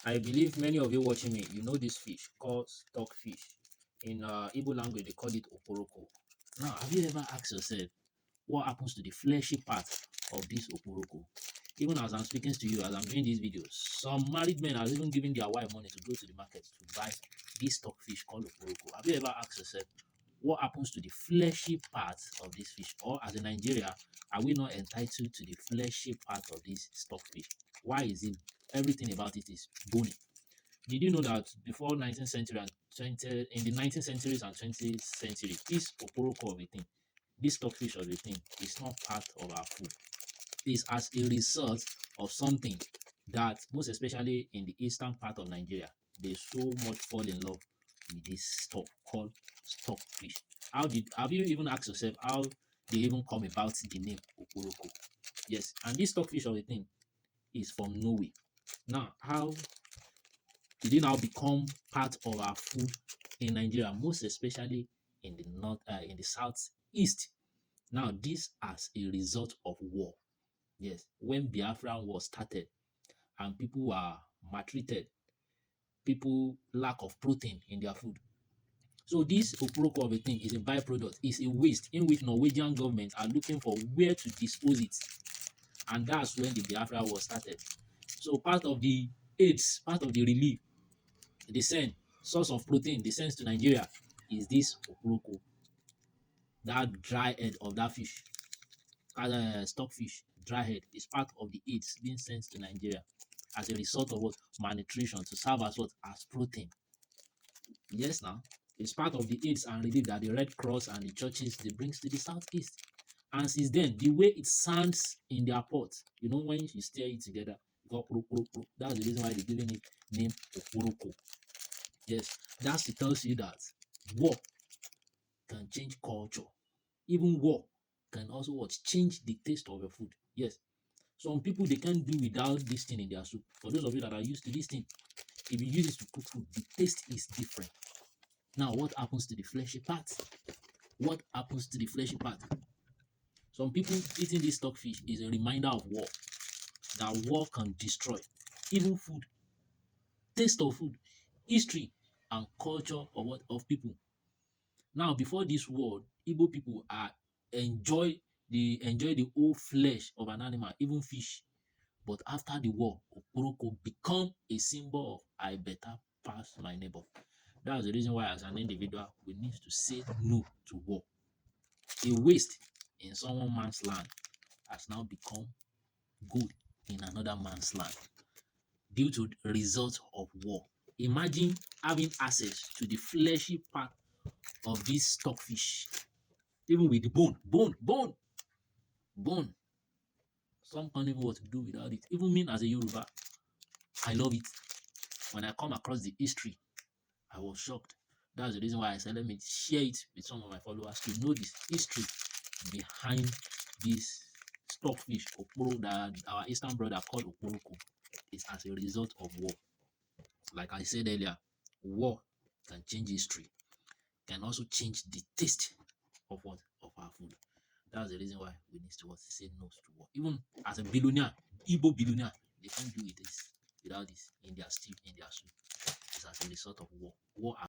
I believe many of you watching me, you know this fish called stockfish. In Igbo language, they call it oporoko. Now, have you ever asked yourself what happens to the fleshy part of this oporoko? Even as I'm speaking to you, as I'm doing this video, some married men are even giving their wife money to go to the market to buy this stockfish called oporoko. Have you ever asked yourself what happens to the fleshy part of this fish? Or as a Nigeria, are we not entitled to the fleshy part of this stockfish? Why is it everything about it is bony? Did you know that before 19th century and 20 in the 19th centuries and 20th century, this oporoko of a thing, this stockfish of a thing is not part of our food. It is as a result of something that most especially in the eastern part of Nigeria, they so much fall in love with this stuff called stockfish. Have you even asked yourself how they even come about the name oporoko? Yes, and this stockfish of a thing is from Norway. Now, how did it now become part of our food in Nigeria, most especially in the in the southeast? Now, this as a result of war. Yes, when Biafran war started and people were maltreated, people lack of protein in their food. So this oporoko of a thing is a byproduct, is a waste in which Norwegian governments are looking for where to dispose it. And that's when the Biafra war started. So part of the aids, part of the relief, the send source of protein descends to Nigeria is this oporoko, that dry head of that fish, stockfish, dry head is part of the aids being sent to Nigeria as a result of what malnutrition to serve as what as protein. Yes, now it's part of the aids and relief that the Red Cross and the churches they brings to the southeast. And since then, the way it sounds in their pot, you know, when you stir it together, that's the reason why they're giving it name oporoko. Yes, that's it tells you that war can change culture. Even war can also what change the taste of your food. Yes, some people they can't do without this thing in their soup. For those of you that are used to this thing, if you use it to cook food, the taste is different. Now, what happens to the fleshy part? What happens to the fleshy part? Some people eating this stockfish is a reminder of war. That war can destroy even food, taste of food, history, and culture of people. Now, before this war, Igbo people are enjoy the whole flesh of an animal, even fish. But after the war, oporoko become a symbol of I better pass my neighbor. That's the reason why, as an individual, we need to say no to war. A waste in someone man's land has now become good in another man's land due to the result of war. Imagine having access to the fleshy part of this stockfish, even with the bone. Some can't even what to do without it. Even me as a Yoruba, I love it. When I come across the history, I was shocked. That's the reason why I said let me share it with some of my followers to know this history behind this stockfish oporo that our eastern brother called oporoko is as a result of war. Like I said earlier, war can change history, can also change the taste of what of our food. That's the reason why we need to say no to war. Even as a billionaire, Igbo billionaire, they can't do this without this in their stew, in their soup. It's as a result of war. War